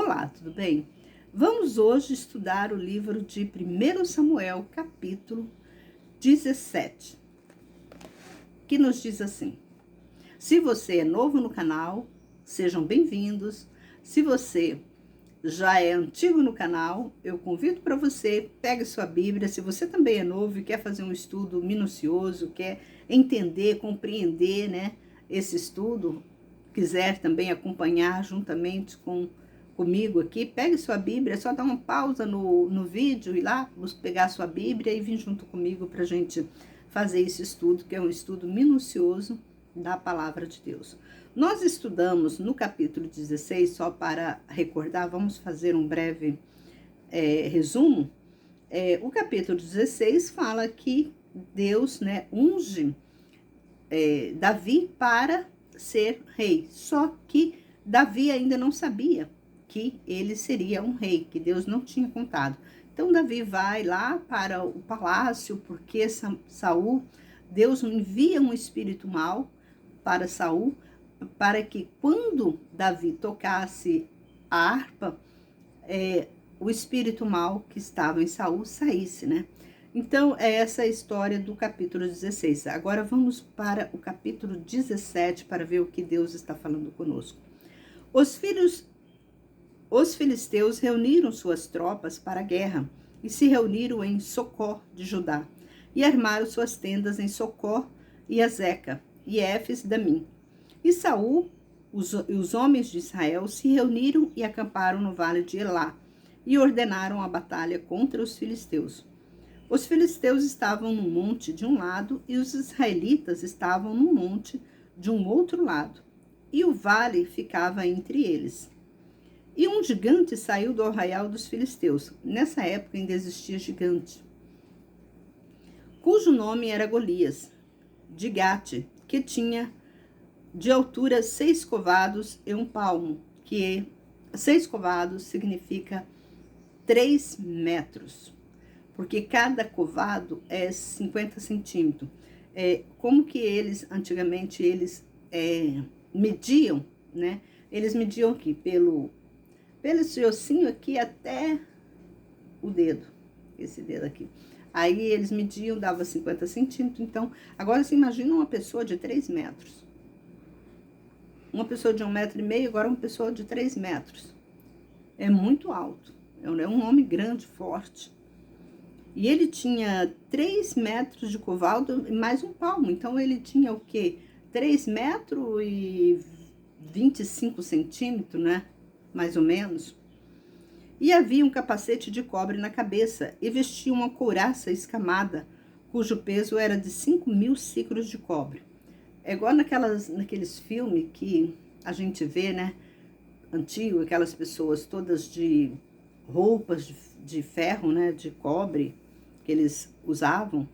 Olá, tudo bem? Vamos hoje estudar o livro de 1 Samuel, capítulo 17, que nos diz assim: se você é novo no canal, sejam bem-vindos. Se você já é antigo no canal, eu convido para você, pegue sua Bíblia. Se você também é novo e quer fazer um estudo minucioso, quer entender, compreender, né, esse estudo, quiser também acompanhar juntamente comigo aqui, pegue sua Bíblia, é só dar uma pausa no vídeo e lá pegar sua Bíblia e vir junto comigo para a gente fazer esse estudo, que é um estudo minucioso da palavra de Deus. Nós estudamos no capítulo 16, só para recordar, vamos fazer um breve resumo. O capítulo 16 fala que Deus, né, unge Davi para ser rei, só que Davi ainda não sabia que ele seria um rei, que Deus não tinha contado. Então Davi vai lá para o palácio, porque Saul, Deus envia um espírito mau para Saul, para que quando Davi tocasse a harpa, o espírito mau que estava em Saul saísse, né? Então, é essa a história do capítulo 16. Agora vamos para o capítulo 17 para ver o que Deus está falando conosco. Os filisteus reuniram suas tropas para a guerra e se reuniram em Socó de Judá e armaram suas tendas em Socó e Azeca e Éfes-Damim. E Saul e os homens de Israel se reuniram e acamparam no vale de Elá e ordenaram a batalha contra os filisteus. Os filisteus estavam num monte de um lado e os israelitas estavam num monte de um outro lado, e o vale ficava entre eles. E um gigante saiu do arraial dos filisteus. Nessa época ainda existia gigante, cujo nome era Golias, de Gate, que tinha de altura 6 covados e 1 palmo, que 6 covados significa 3 metros. Porque cada covado é 50 centímetros. Como que antigamente, mediam, né? Eles mediam aqui, pelo esse ossinho aqui até o dedo, esse dedo aqui. Aí eles mediam, dava 50 centímetros. Então, agora você imagina uma pessoa de 3 metros. Uma pessoa de 1,5 metro, agora uma pessoa de 3 metros. É muito alto. É um homem grande, forte. E ele tinha 3 metros de covado e mais 1 palmo. Então, ele tinha o quê? 3 metros e 25 centímetros, né? Mais ou menos. E havia um capacete de cobre na cabeça e vestia uma couraça escamada, cujo peso era de 5.000 siclos de cobre. É igual naqueles filmes que a gente vê, né? Antigo, aquelas pessoas todas de roupas de ferro, né? De cobre, que eles usavam,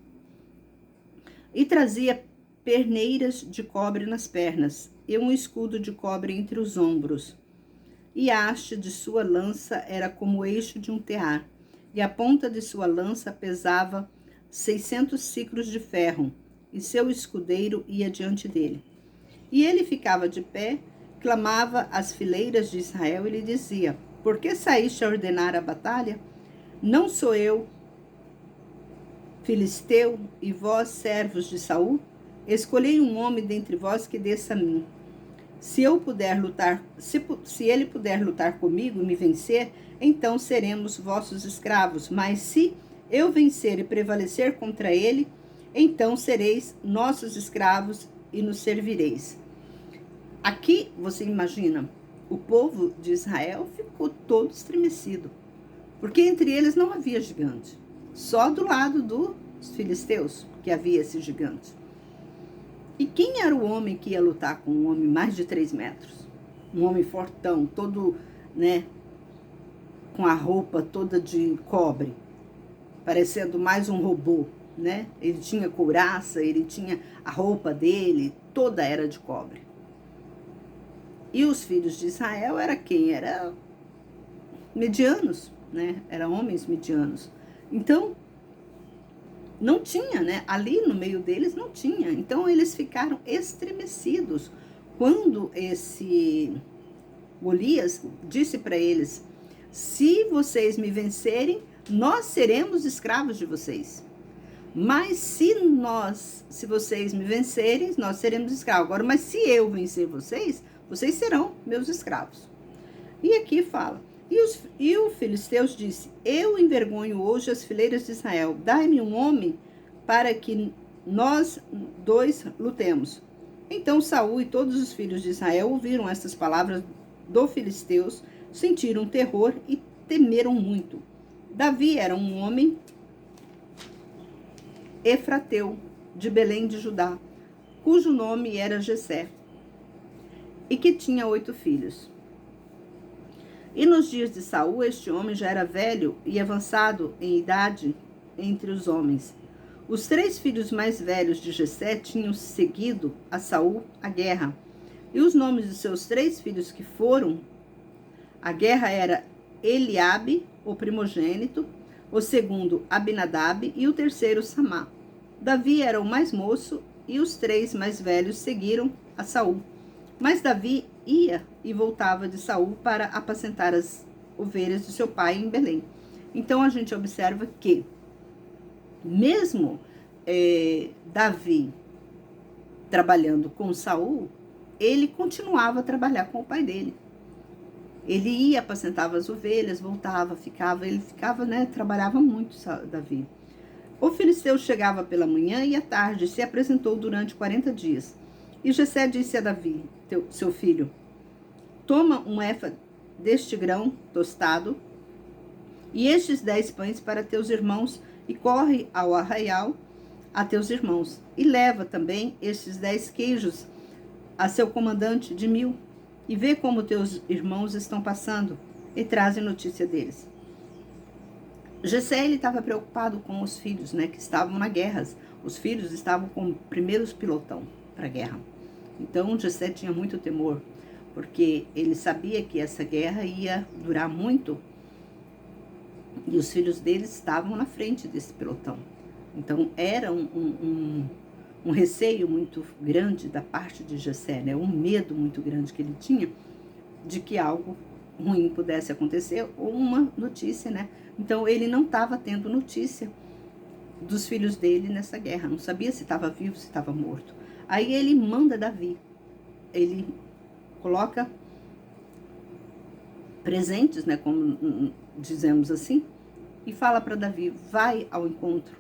e trazia perneiras de cobre nas pernas e um escudo de cobre entre os ombros, e a haste de sua lança era como o eixo de um tear, e a ponta de sua lança pesava 600 siclos de ferro, e seu escudeiro ia diante dele. E ele ficava de pé, clamava às fileiras de Israel e lhe dizia: por que saíste a ordenar a batalha? Não sou eu filisteu, e vós, servos de Saul? Escolhei um homem dentre vós que desça a mim. Se ele puder lutar comigo e me vencer, então seremos vossos escravos. Mas se eu vencer e prevalecer contra ele, então sereis nossos escravos e nos servireis. Aqui, você imagina, o povo de Israel ficou todo estremecido, porque entre eles não havia gigante. Só do lado dos filisteus que havia esse gigante. E quem era o homem que ia lutar com um homem mais de 3 metros? Um homem fortão, todo, né, com a roupa toda de cobre, parecendo mais um robô, né? Ele tinha couraça, ele tinha a roupa dele, toda era de cobre. E os filhos de Israel era quem? Era medianos, né? Eram homens medianos. Então, não tinha, né? Ali no meio deles não tinha. Então, eles ficaram estremecidos quando esse Golias disse para eles: se vocês me vencerem, nós seremos escravos de vocês. Mas se vocês me vencerem, nós seremos escravos. Agora, mas se eu vencer vocês, vocês serão meus escravos. E aqui fala: e o Filisteus disse: eu envergonho hoje as fileiras de Israel. Dai-me um homem para que nós dois lutemos. Então Saul e todos os filhos de Israel ouviram estas palavras do Filisteus, sentiram terror e temeram muito. Davi era um homem efrateu, de Belém de Judá, cujo nome era Jessé, e que tinha 8 filhos. E nos dias de Saul, este homem já era velho e avançado em idade entre os homens. Os 3 filhos mais velhos de Jessé tinham seguido a Saul à guerra. E os nomes de seus 3 filhos que foram à guerra era Eliabe, o primogênito, o segundo Abinadab e o terceiro Samá. Davi era o mais moço e os 3 mais velhos seguiram a Saul. Mas Davi ia e voltava de Saul para apacentar as ovelhas de seu pai em Belém. Então a gente observa que mesmo Davi trabalhando com Saul, ele continuava a trabalhar com o pai dele. Ele ia, apacentava as ovelhas, voltava, ele ficava, trabalhava muito, Davi. O filisteu chegava pela manhã e à tarde se apresentou durante 40 dias. E Jessé disse a Davi, seu filho: toma um efa deste grão tostado e estes 10 pães para teus irmãos e corre ao arraial a teus irmãos. E leva também estes 10 queijos a seu comandante de 1000 e vê como teus irmãos estão passando e traze notícia deles. Jessé estava preocupado com os filhos, que estavam na guerra. Os filhos estavam com primeiros pilotão para a guerra. Então Jessé tinha muito temor, porque ele sabia que essa guerra ia durar muito e os filhos deles estavam na frente desse pelotão. Então era um receio muito grande da parte de Jessé, um medo muito grande que ele tinha de que algo ruim pudesse acontecer ou uma notícia, Então ele não estava tendo notícia dos filhos dele nessa guerra, não sabia se estava vivo, se estava morto. Aí ele manda Davi, ele coloca presentes, como dizemos assim, e fala para Davi: vai ao encontro,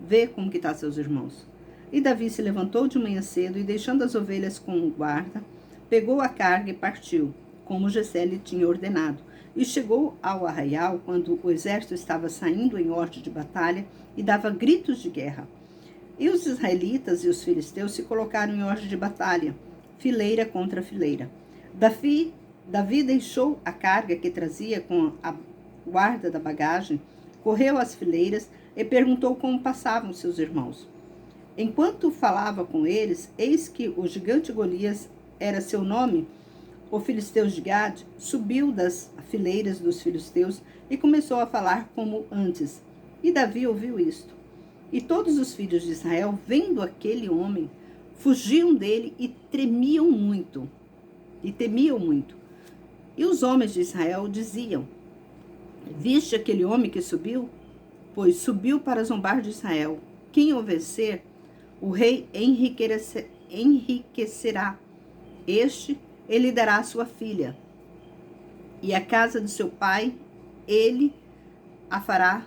vê como que tá seus irmãos. E Davi se levantou de manhã cedo e, deixando as ovelhas com o guarda, pegou a carga e partiu, como Jessé lhe tinha ordenado. E chegou ao arraial quando o exército estava saindo em ordem de batalha e dava gritos de guerra. E os israelitas e os filisteus se colocaram em ordem de batalha, fileira contra fileira. Davi deixou a carga que trazia com a guarda da bagagem, correu às fileiras e perguntou como passavam seus irmãos. Enquanto falava com eles, eis que o gigante Golias era seu nome. O filisteu de Gade subiu das fileiras dos filisteus e começou a falar como antes. E Davi ouviu isto. E todos os filhos de Israel, vendo aquele homem, fugiam dele e temiam muito. E os homens de Israel diziam: viste aquele homem que subiu? Pois subiu para zombar de Israel. Quem o vencer, o rei enriquecerá. Ele dará a sua filha. E a casa de seu pai, ele a fará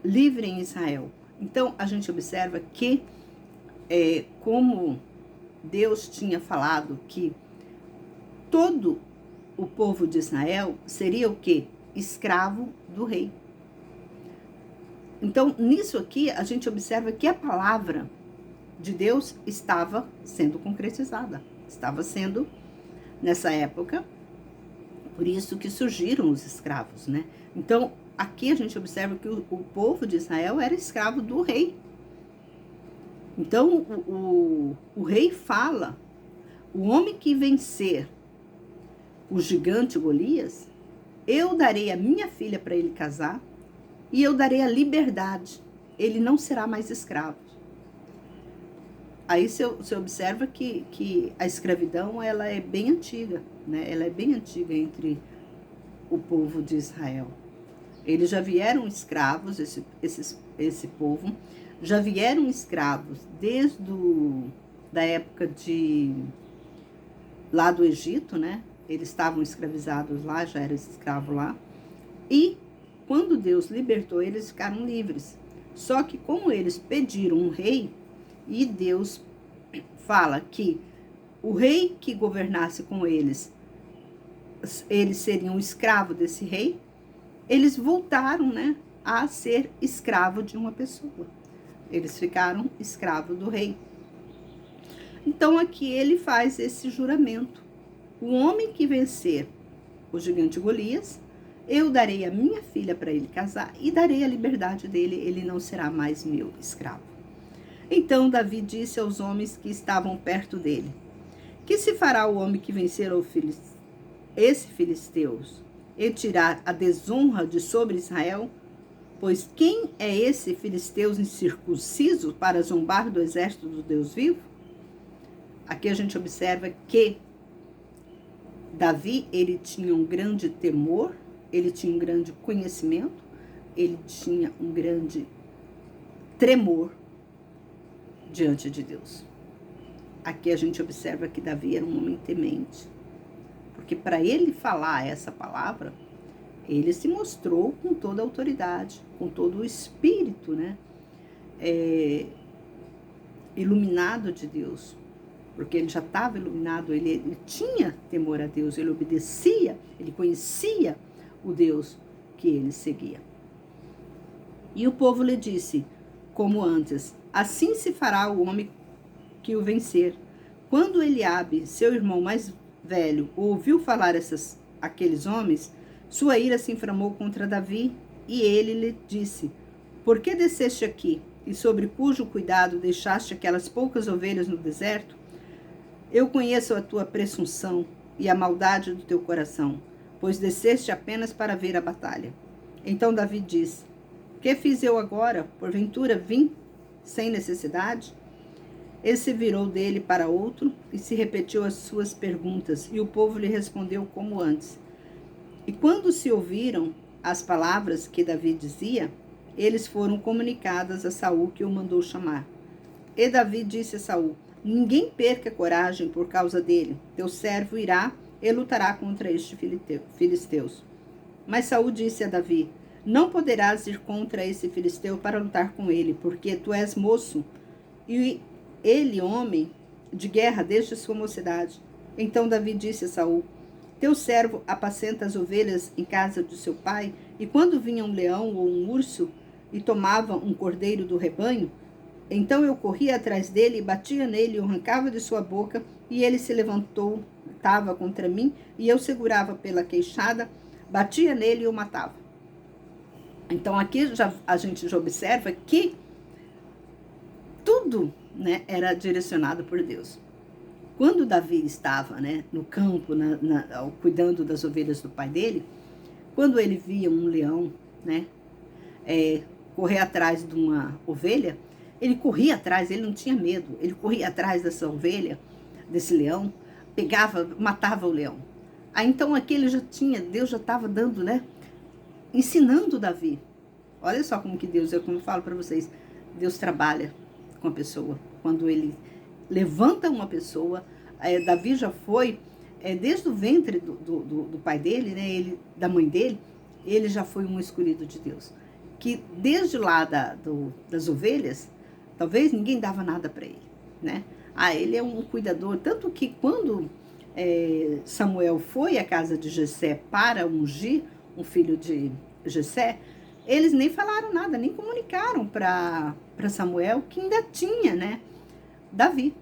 livre em Israel. Então, a gente observa que, como Deus tinha falado que todo o povo de Israel seria o quê? Escravo do rei. Então, nisso aqui, a gente observa que a palavra de Deus estava sendo concretizada. Estava sendo, nessa época, por isso que surgiram os escravos, Então, aqui a gente observa que o povo de Israel era escravo do rei. Então, o rei fala: o homem que vencer o gigante Golias, eu darei a minha filha para ele casar e eu darei a liberdade. Ele não será mais escravo. Aí você observa que a escravidão ela é bem antiga, né? Ela é bem antiga entre o povo de Israel. Eles já vieram escravos, esse povo, já vieram escravos desde da época lá do Egito, né? Eles estavam escravizados lá, já eram escravos lá. E quando Deus libertou, eles ficaram livres. Só que como eles pediram um rei, e Deus fala que o rei que governasse com eles seriam escravo desse rei, eles voltaram, né, a ser escravo de uma pessoa. Eles ficaram escravos do rei. Então aqui ele faz esse juramento. O homem que vencer o gigante Golias, eu darei a minha filha para ele casar e darei a liberdade dele, ele não será mais meu escravo. Então Davi disse aos homens que estavam perto dele: que se fará o homem que vencer esse filisteus e tirar a desonra de sobre Israel? Pois quem é esse filisteus incircunciso para zombar do exército do Deus vivo? Aqui a gente observa que Davi, ele tinha um grande temor, ele tinha um grande conhecimento, ele tinha um grande tremor diante de Deus. Aqui a gente observa que Davi era um homem temente, porque para ele falar essa palavra, ele se mostrou com toda a autoridade, com todo o espírito, né? Iluminado de Deus, porque ele já estava iluminado, ele tinha temor a Deus, ele obedecia, ele conhecia o Deus que ele seguia. E o povo lhe disse, como antes: assim se fará o homem que o vencer. Quando Eliabe, seu irmão mais velho, ouviu falar aqueles homens, sua ira se inflamou contra Davi, e ele lhe disse: por que desceste aqui, e sobre cujo cuidado deixaste aquelas poucas ovelhas no deserto? Eu conheço a tua presunção e a maldade do teu coração, pois desceste apenas para ver a batalha. Então Davi disse: que fiz eu agora? Porventura vim sem necessidade? Ele se virou dele para outro e se repetiu as suas perguntas, e o povo lhe respondeu como antes. E quando se ouviram as palavras que Davi dizia, eles foram comunicadas a Saul, que o mandou chamar. E Davi disse a Saul: ninguém perca coragem por causa dele. Teu servo irá e lutará contra este filisteus. Mas Saul disse a Davi: não poderás ir contra esse filisteu para lutar com ele, porque tu és moço, e ele homem de guerra desde sua mocidade. Então Davi disse a Saul: teu servo apacenta as ovelhas em casa de seu pai, e quando vinha um leão ou um urso e tomava um cordeiro do rebanho, então eu corria atrás dele e batia nele, o arrancava de sua boca, e ele se levantou, estava contra mim, e eu segurava pela queixada, batia nele e o matava. Então aqui a gente já observa que tudo, né, era direcionado por Deus. Quando Davi estava, né, no campo, cuidando das ovelhas do pai dele, quando ele via um leão, né, correr atrás de uma ovelha, ele corria atrás, ele não tinha medo, ele corria atrás dessa ovelha, desse leão, pegava, matava o leão. Aí então aqui Deus já estava dando, né, ensinando Davi. Olha só como que Deus, como eu falo para vocês, Deus trabalha com a pessoa. Quando ele levanta uma pessoa, Davi já foi, desde o ventre do pai dele, né, da mãe dele, ele já foi um escolhido de Deus. Que desde lá das ovelhas, talvez ninguém dava nada para ele, né? Ele é um cuidador, tanto que quando Samuel foi à casa de Jessé para ungir um filho de Jessé, eles nem falaram nada, nem comunicaram para Samuel que ainda tinha, né, Davi.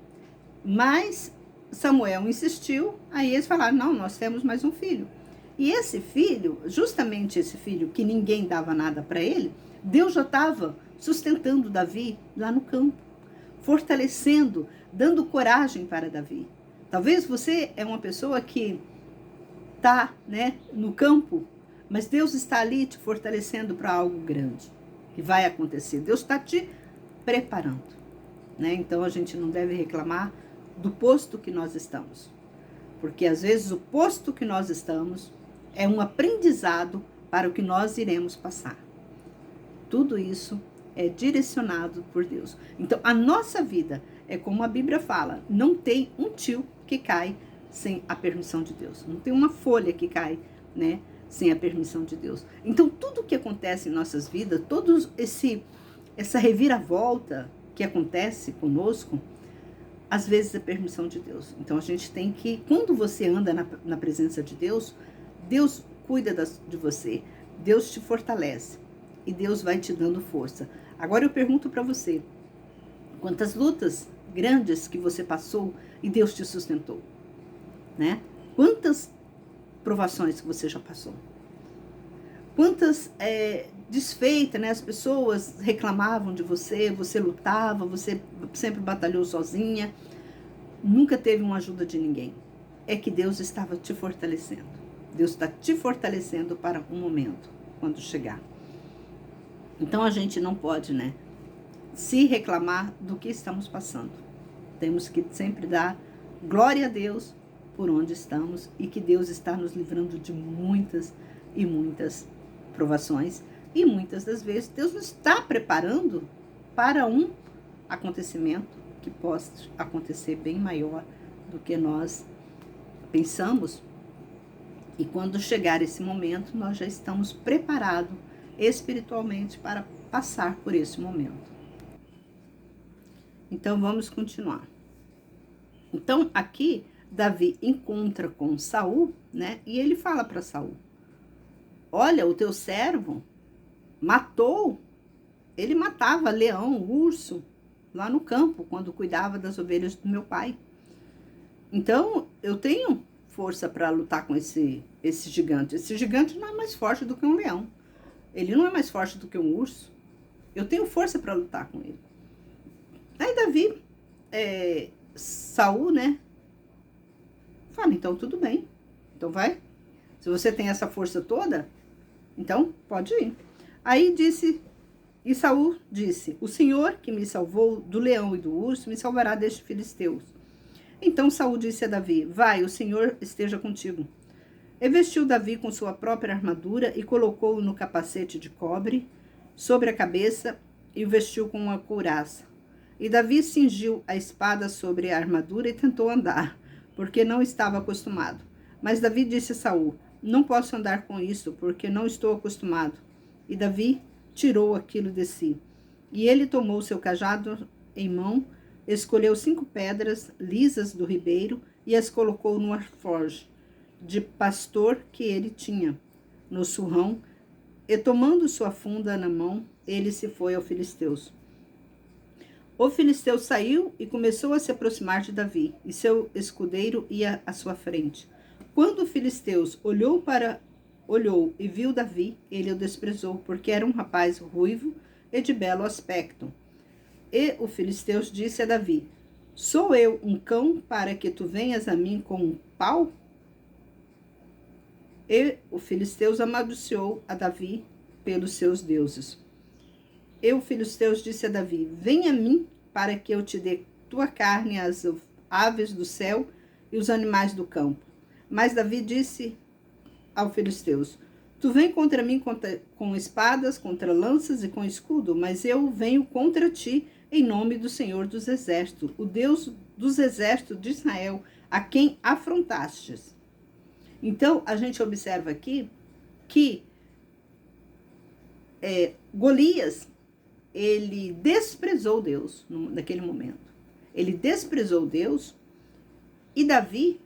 Mas Samuel insistiu, aí eles falaram: não, nós temos mais um filho. E esse filho, justamente esse filho que ninguém dava nada para ele, Deus já estava sustentando Davi lá no campo, fortalecendo, dando coragem para Davi. Talvez você é uma pessoa que está, né, no campo, mas Deus está ali te fortalecendo para algo grande que vai acontecer. Deus está te preparando. né? Então a gente não deve reclamar do posto que nós estamos, porque às vezes o posto que nós estamos é um aprendizado para o que nós iremos passar. Tudo isso é direcionado por Deus. Então a nossa vida é como a Bíblia fala, não tem um tio que cai sem a permissão de Deus, não tem uma folha que cai, né, sem a permissão de Deus. Então tudo que acontece em nossas vidas, essa reviravolta que acontece conosco, às vezes é permissão de Deus. Então a gente tem que, quando você anda na presença de Deus, Deus cuida de você, Deus te fortalece e Deus vai te dando força. Agora eu pergunto para você, quantas lutas grandes que você passou e Deus te sustentou, né? Quantas provações que você já passou? Quantas desfeitas, né? As pessoas reclamavam de você, você lutava, você sempre batalhou sozinha, nunca teve uma ajuda de ninguém. É que Deus estava te fortalecendo. Deus está te fortalecendo para um momento, quando chegar. Então a gente não pode, né, se reclamar do que estamos passando. Temos que sempre dar glória a Deus por onde estamos e que Deus está nos livrando de muitas e muitas provações. E muitas das vezes Deus nos está preparando para um acontecimento que possa acontecer bem maior do que nós pensamos. E quando chegar esse momento, nós já estamos preparados espiritualmente para passar por esse momento. Então vamos continuar. Então aqui Davi encontra com Saul, né? E ele fala para Saul: olha, o teu servo matou, ele matava leão, urso, lá no campo, quando cuidava das ovelhas do meu pai. Então, eu tenho força para lutar com esse gigante. Esse gigante não é mais forte do que um leão. Ele não é mais forte do que um urso. Eu tenho força para lutar com ele. Aí Davi, Saul, né? Fala, então tudo bem. Então vai. Se você tem essa força toda, então pode ir. Aí e Saul disse: o Senhor que me salvou do leão e do urso me salvará destes filisteus. Então Saul disse a Davi: vai, o Senhor esteja contigo. E vestiu Davi com sua própria armadura e colocou-o no capacete de cobre sobre a cabeça e o vestiu com uma couraça. E Davi cingiu a espada sobre a armadura e tentou andar, porque não estava acostumado. Mas Davi disse a Saul: não posso andar com isso, porque não estou acostumado. E Davi tirou aquilo de si. E ele tomou seu cajado em mão, escolheu 5 pedras lisas do ribeiro e as colocou no alforje de pastor que ele tinha, no surrão, e tomando sua funda na mão, ele se foi ao filisteus. O filisteu saiu e começou a se aproximar de Davi, e seu escudeiro ia à sua frente. Quando o filisteus olhou e viu Davi, ele o desprezou, porque era um rapaz ruivo e de belo aspecto. E o filisteus disse a Davi: sou eu um cão para que tu venhas a mim com um pau? E o filisteus amaldiçoou a Davi pelos seus deuses. E o filisteus disse a Davi: vem a mim para que eu te dê tua carne às aves do céu e os animais do campo. Mas Davi disse aos filisteus: tu vem contra mim com espadas, contra lanças e com escudo, mas eu venho contra ti em nome do Senhor dos Exércitos, o Deus dos exércitos de Israel, a quem afrontastes. Então, a gente observa aqui que Golias, ele desprezou Deus naquele momento. Ele desprezou Deus e Davi,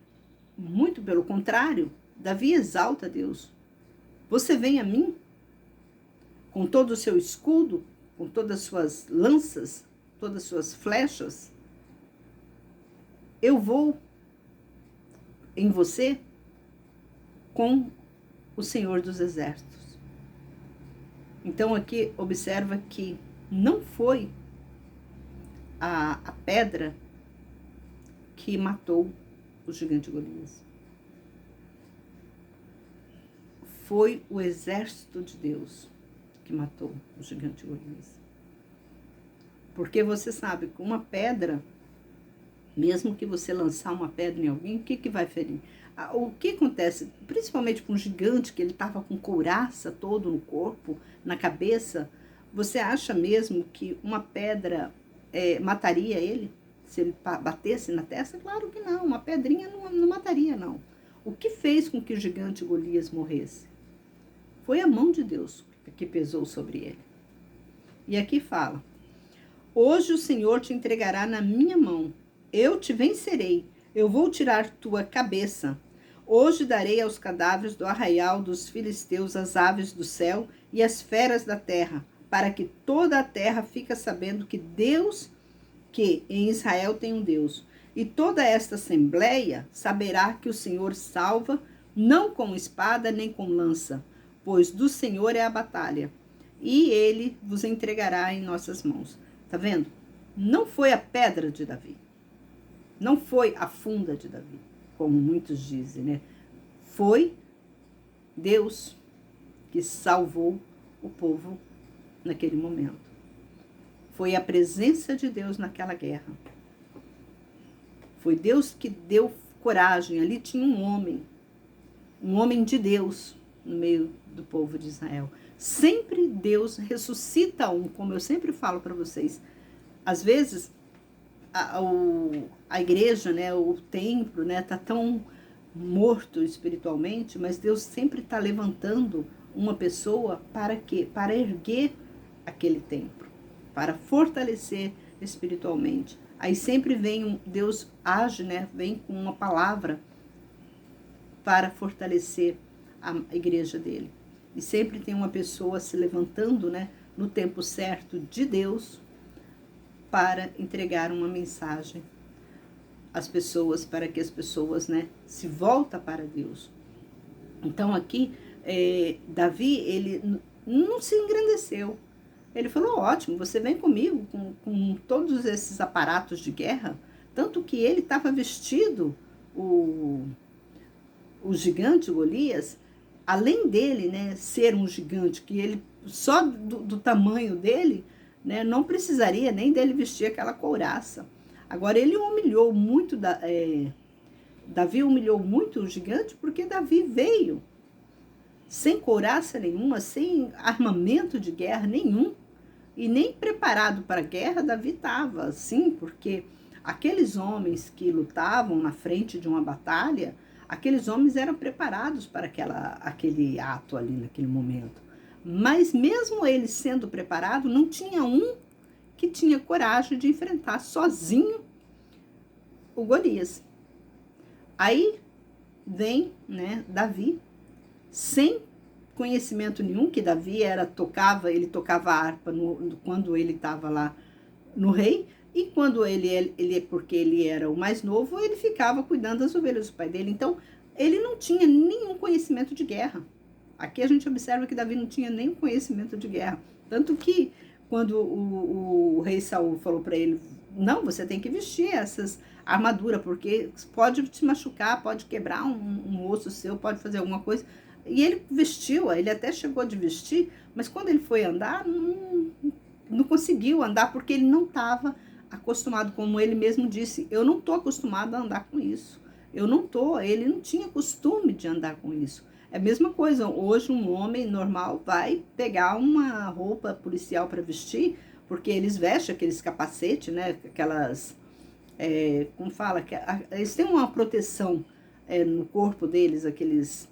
muito pelo contrário, Davi exalta Deus. Você vem a mim com todo o seu escudo, com todas as suas lanças, todas as suas flechas. Eu vou em você com o Senhor dos Exércitos. Então aqui observa que não foi a pedra que matou o gigante Golias. Foi o exército de Deus que matou o gigante Golias. Porque você sabe que uma pedra, mesmo que você lançar uma pedra em alguém, o que vai ferir? O que acontece, principalmente com um gigante, que ele estava com couraça todo no corpo, na cabeça, você acha mesmo que uma pedra mataria ele? Se ele batesse na testa? Claro que não, uma pedrinha não mataria, não. O que fez com que o gigante Golias morresse? Foi a mão de Deus que pesou sobre ele. E aqui fala: hoje o Senhor te entregará na minha mão, eu te vencerei, eu vou tirar tua cabeça. Hoje darei aos cadáveres do arraial dos filisteus as aves do céu e as feras da terra, para que toda a terra fique sabendo que em Israel tem um Deus. E toda esta assembleia saberá que o Senhor salva, não com espada nem com lança, pois do Senhor é a batalha, e ele vos entregará em nossas mãos. Tá vendo? Não foi a pedra de Davi, não foi a funda de Davi, como muitos dizem, né? Foi Deus que salvou o povo naquele momento. Foi a presença de Deus naquela guerra. Foi Deus que deu coragem. Ali tinha um homem de Deus no meio do povo de Israel. Sempre Deus ressuscita como eu sempre falo para vocês. Às vezes a igreja, né, o templo, né, tá tão morto espiritualmente, mas Deus sempre está levantando uma pessoa para quê? Para erguer aquele templo, para fortalecer espiritualmente. Aí sempre vem Deus age, né, vem com uma palavra para fortalecer a igreja dele. E sempre tem uma pessoa se levantando, né, no tempo certo de Deus, para entregar uma mensagem às pessoas, para que as pessoas, né, se voltem para Deus. Então aqui, Davi, ele não se engrandeceu. Ele falou: ótimo, você vem comigo com todos esses aparatos de guerra. Tanto que ele estava vestido, o gigante Golias, além dele, né, ser um gigante, que ele, só do tamanho dele, né, não precisaria nem dele vestir aquela couraça. Agora, ele humilhou muito, Davi humilhou muito o gigante, porque Davi veio sem couraça nenhuma, sem armamento de guerra nenhum, e nem preparado para a guerra Davi estava, assim, porque aqueles homens que lutavam na frente de uma batalha, aqueles homens eram preparados para aquele ato ali, naquele momento. Mas mesmo ele sendo preparado, não tinha um que tinha coragem de enfrentar sozinho o Golias. Aí vem, né, Davi, sem conhecimento nenhum, que Davi ele tocava harpa quando ele estava lá no rei, e quando porque ele era o mais novo, ele ficava cuidando das ovelhas do pai dele. Então, ele não tinha nenhum conhecimento de guerra. Aqui a gente observa que Davi não tinha nenhum conhecimento de guerra. Tanto que, quando o rei Saul falou para ele: não, você tem que vestir essas armaduras, porque pode te machucar, pode quebrar um osso seu, pode fazer alguma coisa. E ele vestiu, ele até chegou de vestir, mas quando ele foi andar, não conseguiu andar, porque ele não estava acostumado, como ele mesmo disse: eu não estou acostumado a andar com isso. Ele não tinha costume de andar com isso. É a mesma coisa, hoje um homem normal vai pegar uma roupa policial para vestir, porque eles vestem aqueles capacetes, né, aquelas, como fala, eles têm uma proteção no corpo deles, aqueles,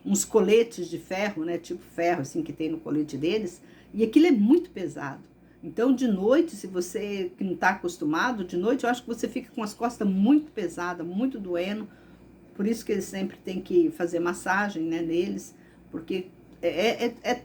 uns coletes de ferro, né, tipo ferro assim que tem no colete deles, e aquilo é muito pesado. Então, de noite, se você que não está acostumado, de noite eu acho que você fica com as costas muito pesadas, muito doendo. Por isso que eles sempre têm que fazer massagem, né, neles, porque é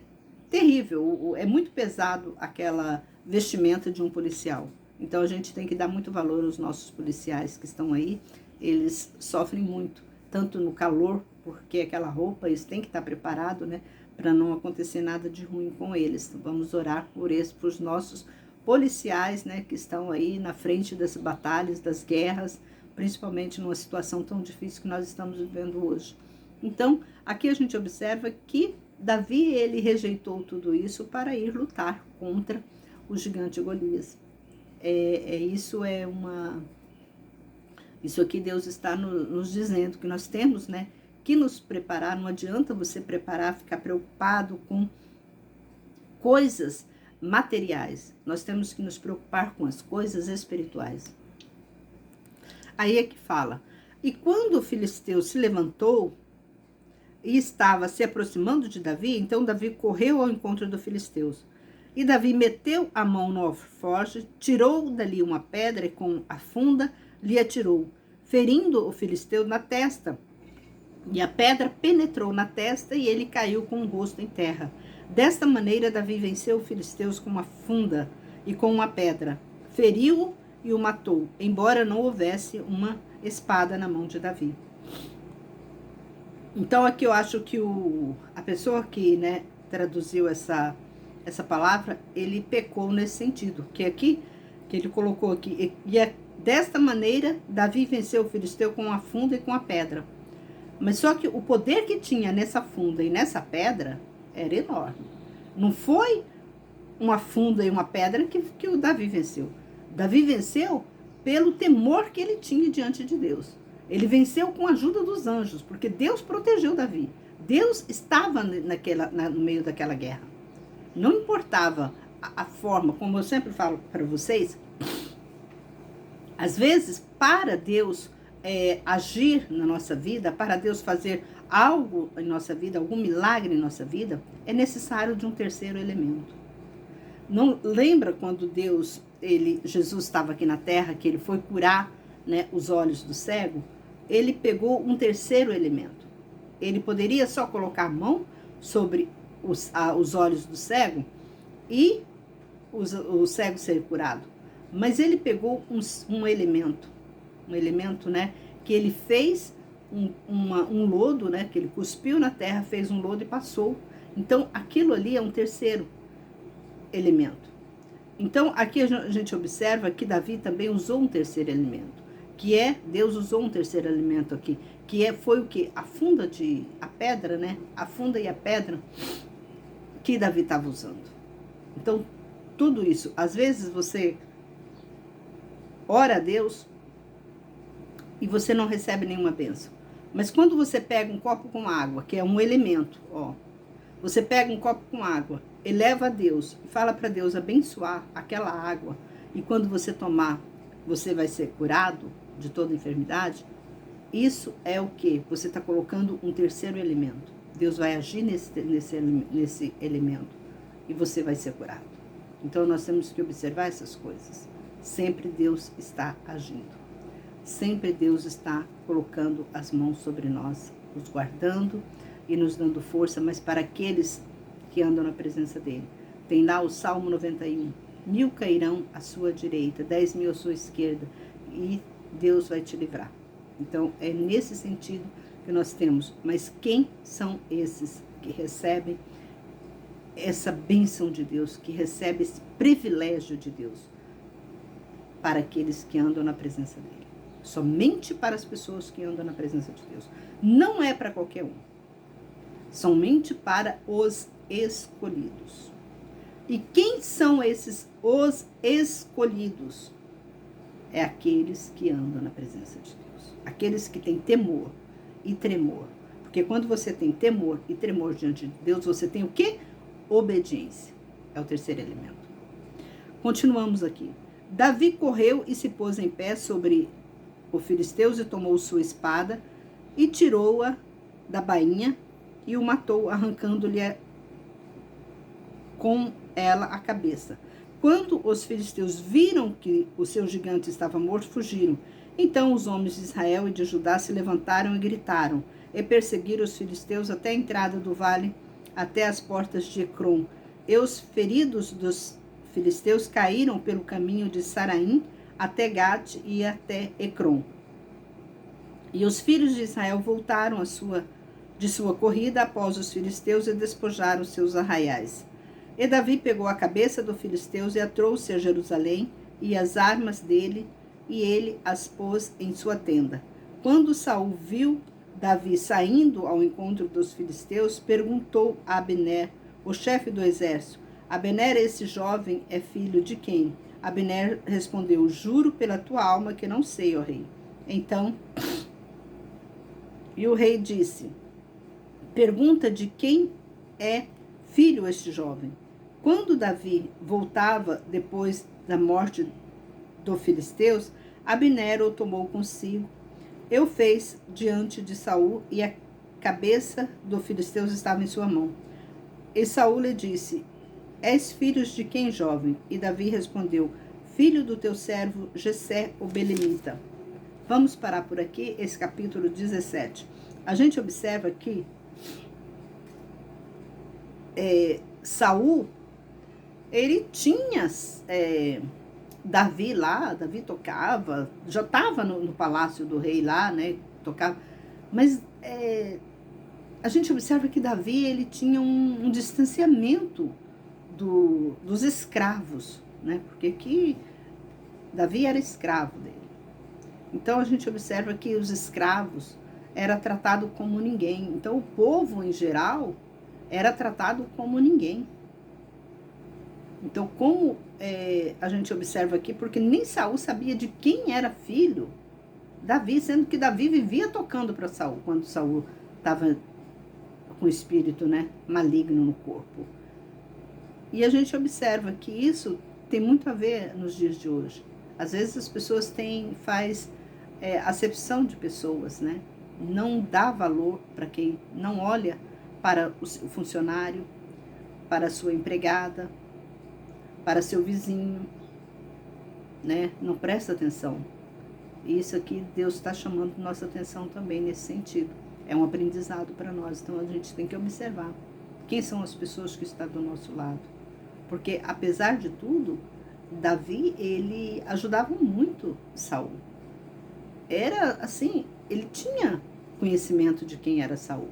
terrível, é muito pesado aquela vestimenta de um policial. Então, a gente tem que dar muito valor aos nossos policiais que estão aí. Eles sofrem muito, tanto no calor, porque aquela roupa, eles têm que estar preparados, né, para não acontecer nada de ruim com eles. Então, vamos orar por os nossos policiais, né, que estão aí na frente das batalhas, das guerras, principalmente numa situação tão difícil que nós estamos vivendo hoje. Então, aqui a gente observa que Davi, ele rejeitou tudo isso para ir lutar contra o gigante Golias. Isso aqui Deus está nos dizendo, que nós temos, né, que nos preparar. Não adianta você preparar, ficar preocupado com coisas materiais. Nós temos que nos preocupar com as coisas espirituais. Aí é que fala: e quando o filisteu se levantou e estava se aproximando de Davi, então Davi correu ao encontro dos filisteus. E Davi meteu a mão no alforje, tirou dali uma pedra e com a funda lhe atirou, ferindo o filisteu na testa. E a pedra penetrou na testa e ele caiu com o rosto em terra. Desta maneira Davi venceu os filisteus com uma funda e com uma pedra. Feriu-o e o matou, embora não houvesse uma espada na mão de Davi. Então aqui eu acho que a pessoa que, né, traduziu essa palavra, ele pecou nesse sentido, que aqui, que ele colocou aqui, desta maneira Davi venceu o filisteu com a funda e com a pedra. Mas só que o poder que tinha nessa funda e nessa pedra era enorme. Não foi uma funda e uma pedra que o Davi venceu. Davi venceu pelo temor que ele tinha diante de Deus. Ele venceu com a ajuda dos anjos, porque Deus protegeu Davi. Deus estava no meio daquela guerra. Não importava a forma, como eu sempre falo para vocês, às vezes, para Deus agir na nossa vida, para Deus fazer algo em nossa vida, algum milagre em nossa vida, é necessário de um terceiro elemento. Não lembra quando Jesus estava aqui na terra, que ele foi curar, né, os olhos do cego? Ele pegou um terceiro elemento. Ele poderia só colocar a mão sobre os olhos do cego e o cego ser curado. Mas ele pegou um elemento, né, que ele fez um lodo, né, que ele cuspiu na terra, fez um lodo e passou. Então, aquilo ali é um terceiro elemento. Então, aqui a gente observa que Davi também usou um terceiro elemento, Deus usou um terceiro elemento aqui, foi o que? A pedra, né? A funda e a pedra que Davi estava usando. Então, tudo isso, às vezes você ora a Deus e você não recebe nenhuma bênção. Mas quando você pega um copo com água, que é um elemento, você pega um copo com água, eleva a Deus e fala para Deus abençoar aquela água, e quando você tomar, você vai ser curado de toda enfermidade. Isso é o que? Você está colocando um terceiro elemento. Deus vai agir nesse elemento e você vai ser curado. Então nós temos que observar essas coisas. Sempre Deus está agindo. Sempre Deus está colocando as mãos sobre nós, nos guardando e nos dando força, mas para aqueles que andam na presença dele. Tem lá o Salmo 91. 1000 cairão à sua direita, 10.000 à sua esquerda, e Deus vai te livrar. Então, é nesse sentido que nós temos. Mas quem são esses que recebem essa bênção de Deus, que recebem esse privilégio de Deus? Para aqueles que andam na presença dele. Somente para as pessoas que andam na presença de Deus. Não é para qualquer um. Somente para os escolhidos. E quem são os escolhidos? É aqueles que andam na presença de Deus. Aqueles que têm temor e tremor. Porque quando você tem temor e tremor diante de Deus, você tem o quê? Obediência. É o terceiro elemento. Continuamos aqui. Davi correu e se pôs em pé sobre o filisteu e tomou sua espada e tirou-a da bainha e o matou, arrancando-lhe com ela a cabeça. Quando os filisteus viram que o seu gigante estava morto, fugiram. Então os homens de Israel e de Judá se levantaram e gritaram, e perseguiram os filisteus até a entrada do vale, até as portas de Ecrom. E os feridos dos filisteus caíram pelo caminho de Saraim até Gate e até Ecrom. E os filhos de Israel voltaram de sua corrida após os filisteus e despojaram seus arraiais. E Davi pegou a cabeça do filisteus e a trouxe a Jerusalém e as armas dele, e ele as pôs em sua tenda. Quando Saul viu Davi saindo ao encontro dos filisteus, perguntou a Abner, o chefe do exército: Abner, esse jovem, é filho de quem? Abner respondeu: juro pela tua alma que não sei, ó rei. Então, e o rei disse: pergunta de quem é filho este jovem. Quando Davi voltava depois da morte dos filisteus, Abner o tomou consigo, o fez diante de Saul, e a cabeça dos filisteus estava em sua mão. E Saul lhe disse: és filho de quem, jovem? E Davi respondeu: filho do teu servo Jessé, o belemita. Vamos parar por aqui, esse capítulo 17. A gente observa que Saul, ele tinha Davi lá, Davi tocava, já estava no palácio do rei lá, né, tocava, mas a gente observa que Davi, ele tinha um distanciamento dos escravos, né, porque aqui Davi era escravo dele. Então a gente observa que os escravos era tratado como ninguém, então o povo em geral era tratado como ninguém. Então, como a gente observa aqui, porque nem Saul sabia de quem era filho Davi, sendo que Davi vivia tocando para Saul, quando Saul estava com o espírito, né, maligno no corpo. E a gente observa que isso tem muito a ver nos dias de hoje. Às vezes as pessoas faz acepção de pessoas, né? Não dá valor para quem não olha para o funcionário, para a sua empregada, para seu vizinho, né? Não presta atenção. E isso aqui Deus está chamando nossa atenção também nesse sentido. É um aprendizado para nós, então a gente tem que observar quem são as pessoas que estão do nosso lado. Porque, apesar de tudo, Davi, ele ajudava muito Saul. Era assim, ele tinha conhecimento de quem era Saul.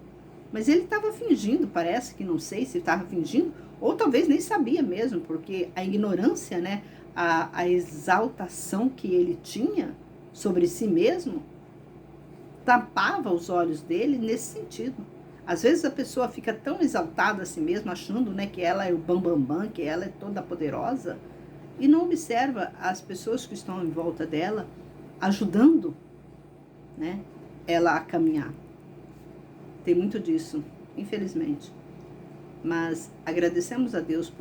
Mas ele estava fingindo, parece que não sei se estava fingindo, ou talvez nem sabia mesmo, porque a ignorância, né, a exaltação que ele tinha sobre si mesmo, tapava os olhos dele nesse sentido. Às vezes a pessoa fica tão exaltada a si mesma, achando, né, que ela é o bambambam, que ela é toda poderosa, e não observa as pessoas que estão em volta dela, ajudando, né, ela a caminhar. Tem muito disso, infelizmente. Mas agradecemos a Deus por